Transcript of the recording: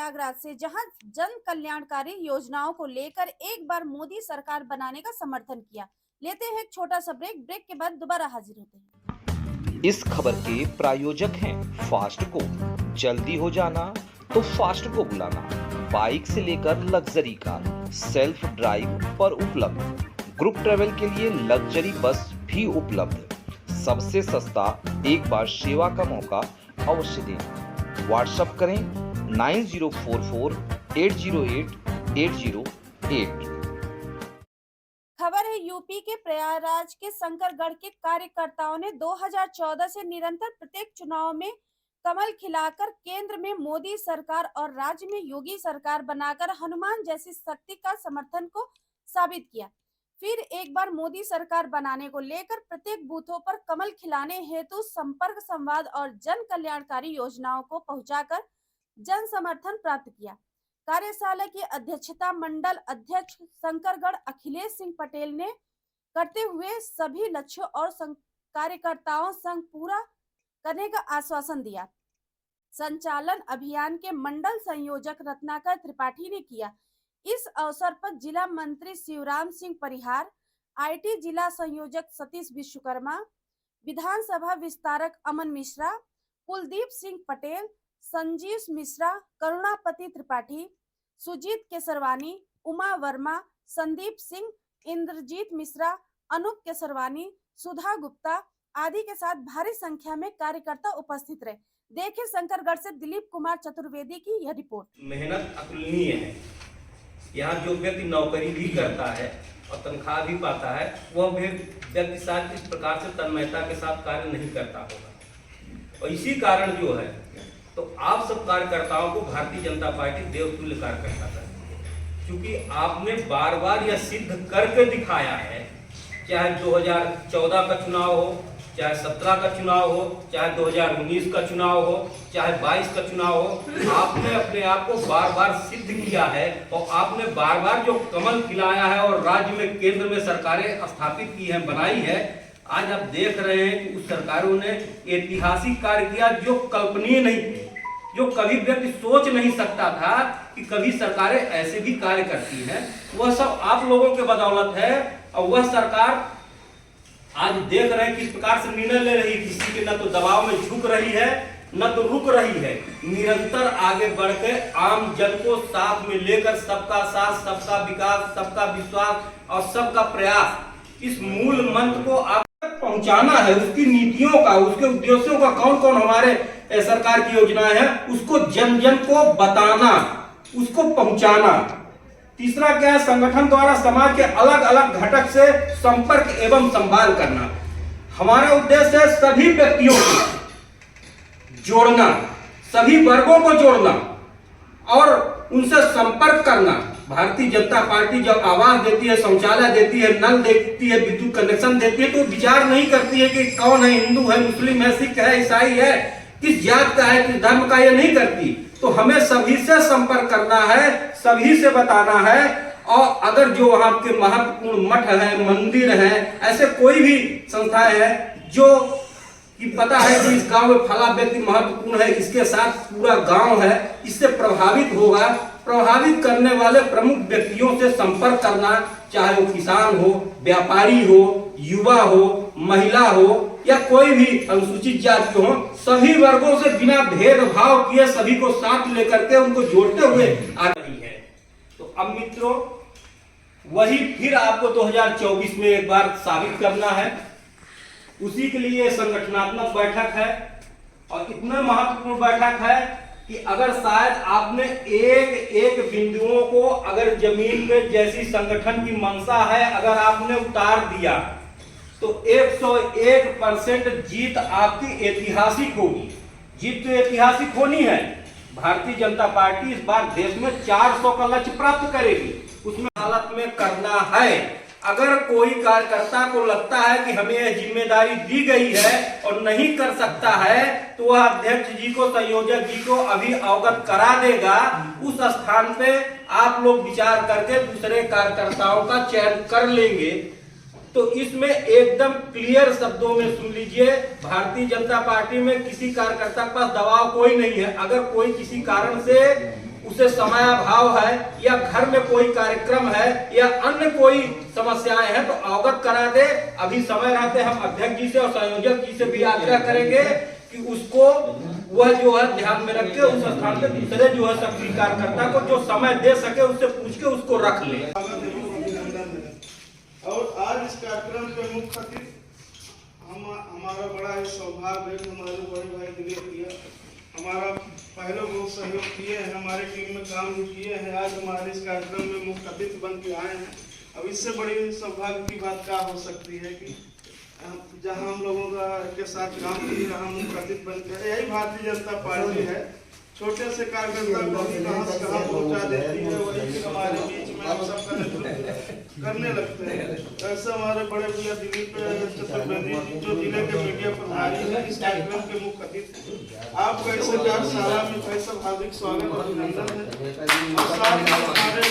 प्रयागराज से, जहां जन कल्याणकारी योजनाओं को लेकर एक बार मोदी सरकार बनाने का समर्थन किया। लेते हैं एक छोटा सा ब्रेक। ब्रेक के बाद दोबारा हाजिर होते हैं। इस खबर के प्रायोजक हैं फास्ट को। जल्दी हो जाना तो फास्ट को बुलाना। बाइक से लेकर लग्जरी कार सेल्फ ड्राइव पर उपलब्ध। ग्रुप ट्रेवल के लिए लग्जरी बस भी उपलब्ध। सबसे सस्ता एक बार सेवा का मौका अवश्य दें। व्हाट्सएप करें 9044808808। खबर है यूपी के प्रयागराज के शंकरगढ़ के कार्यकर्ताओं ने 2014 से निरंतर प्रत्येक चुनाव में कमल खिलाकर केंद्र में मोदी सरकार और राज्य में योगी सरकार बनाकर हनुमान जैसी शक्ति का समर्थन को साबित किया। फिर एक बार मोदी सरकार बनाने को लेकर प्रत्येक बूथों पर कमल खिलाने हेतु संपर्क, संवाद और जन कल्याणकारी योजनाओं को पहुंचाकर जन समर्थन प्राप्त किया। कार्यशाला की अध्यक्षता मंडल अध्यक्ष शंकरगढ़ अखिलेश सिंह पटेल ने करते हुए सभी लक्ष्यों और कार्यकर्ताओं संग पूरा करने का आश्वासन दिया। संचालन अभियान के मंडल संयोजक रत्नाकर त्रिपाठी ने किया। इस अवसर पर जिला मंत्री शिवराम सिंह परिहार, आईटी जिला संयोजक सतीश विश्वकर्मा, विधानसभा विस्तारक अमन मिश्रा, कुलदीप सिंह पटेल, संजीव मिश्रा, करुणापति त्रिपाठी, सुजीत केसरवानी, उमा वर्मा, संदीप सिंह, इंद्रजीत मिश्रा, अनूप केसरवानी, सुधा गुप्ता आदि के साथ भारी संख्या में कार्यकर्ता उपस्थित रहे। देखें शंकरगढ़ से दिलीप कुमार चतुर्वेदी की यह रिपोर्ट। मेहनत अतुलनीय है। यहाँ जो व्यक्ति नौकरी भी करता है और तनख्वाह भी पाता है, वह व्यक्ति साथ इस प्रकार से तन्मयता के साथ कार्य नहीं करता होगा। और इसी कारण जो है तो आप सब कार्यकर्ताओं को भारतीय जनता पार्टी देवतुल्य कार्यकर्ता करती है, क्योंकि आपने बार बार यह सिद्ध करके दिखाया है। चाहे 2014 का चुनाव हो, चाहे 17 का चुनाव हो, चाहे 2019 का चुनाव हो, चाहे 22 का चुनाव हो, आपने अपने आप को बार बार सिद्ध किया है और आपने बार बार जो कमल खिलाया है और राज्य में केंद्र में सरकारें स्थापित की हैं, बनाई है। आज आप देख रहे हैं कि उस सरकारों ने ऐतिहासिक कार्य किया जो कल्पनीय नहीं थे, जो कभी व्यक्ति सोच नहीं सकता था कि कभी सरकारें ऐसे भी कार्य करती हैं। वह सब आप लोगों के बदौलत है और वह सरकार आज देख रहे हैं किस प्रकार से निर्णय ले रही है। किसी के न तो दबाव में झुक रही है, न तो रुक रही है। निरंतर आगे बढ़ के आम जन को साथ में लेकर सबका साथ, सबका विकास, सबका विश्वास और सबका प्रयास, इस मूल मंत्र को आप तक पहुंचाना है। उसकी नीतियों का, उसके उद्देश्यों का, कौन कौन हमारे सरकार की योजनाएं हैं, उसको जन जन को बताना, उसको पहुंचाना। तीसरा क्या है, संगठन द्वारा समाज के अलग अलग घटक से संपर्क एवं संवाद करना। हमारा उद्देश्य है सभी व्यक्तियों को जोड़ना, सभी वर्गों को जोड़ना और उनसे संपर्क करना। भारतीय जनता पार्टी जब आवास देती है, शौचालय देती है, नल देती है, विद्युत कनेक्शन देती है, तो विचार नहीं करती है कि कौन है, हिंदू है, मुस्लिम है, सिख है, ईसाई है, किस जात का है, किस धर्म का, ये नहीं करती। तो हमें सभी से संपर्क करना है, सभी से बताना है। और अगर जो वहां के महत्वपूर्ण मठ है, मंदिर है, ऐसे कोई भी संस्थाएं हैं जो कि पता है कि इस गांव में फला व्यक्ति महत्वपूर्ण है, इसके साथ पूरा गांव है, इससे प्रभावित होगा, प्रभावित करने वाले प्रमुख व्यक्तियों से संपर्क करना, चाहे वो किसान हो, व्यापारी हो, युवा हो, महिला हो या कोई भी अनुसूचित जाति हो, सभी वर्गों से बिना भेदभाव किए सभी को साथ लेकर के उनको जोड़ते हुए आ रही है। तो अब मित्रों, वही फिर आपको 2024 में एक बार साबित करना है। उसी के लिए संगठनात्मक बैठक है और इतना महत्वपूर्ण बैठक है कि अगर शायद आपने एक एक बिंदुओं को अगर जमीन में जैसी संगठन की मंशा है अगर आपने उतार दिया तो 101% जीत आपकी ऐतिहासिक होगी। जीत तो ऐतिहासिक होनी है। भारतीय जनता पार्टी इस बार देश में 400 का लक्ष्य प्राप्त करेगी। उसमें हालत में करना है। अगर कोई कार्यकर्ता को लगता है कि हमें यह जिम्मेदारी दी गई है और नहीं कर सकता है, तो वह अध्यक्ष जी को, संयोजक जी को अभी अवगत करा देगा। उस स्थान पे आप लोग विचार करके दूसरे कार्यकर्ताओं का चयन कर लेंगे। तो इसमें एकदम क्लियर शब्दों में सुन लीजिए, भारतीय जनता पार्टी में किसी कार्यकर्ता के पास दबाव कोई नहीं है। अगर कोई किसी कारण से उसे समयाभाव है या घर में कोई कार्यक्रम है या अन्य कोई समस्याएं हैं तो अवगत करा दे। अभी समय रहते हम अध्यक्ष जी से और संयोजक जी से भी आग्रह करेंगे कि उसको वह जो है ध्यान में रख के उस स्थान पे दूसरे जो है सब स्वीकारकर्ता को जो समय दे सके उससे पूछ के उसको रख ले। और आज इस कार्यक्रम के मुख्य अतिथि हमारा बड़ा ही सौभाग्य है, हमारे बड़े भाई दिलीप भैया हमारा पहले बहुत सहयोग किए हैं, हमारे टीम में काम भी किए हैं, आज हमारे इस कार्यक्रम में मुख्य अतिथि बन के आए हैं। अब इससे बड़ी सौभाग्य की बात क्या हो सकती है कि जहां हम लोगों का के साथ काम किए हम मुख्य अतिथि बन के, यही भारतीय जनता पार्टी है। छोटे से कार्यकर्ता को भी कहां से कहां पहुंचा देती है, वही फिर हमारे बीच में हम सब करने लगते हैं। ऐसे हमारे बड़े भैया दिलीप चतुर्वेदी जो जिले के मीडिया प्रभारी है, इस कार्यक्रम के मुख्य अतिथि, आपका इस कार्यशाला में कैसा हार्दिक स्वागत और अभिनंदन है। और साथ ही हमारे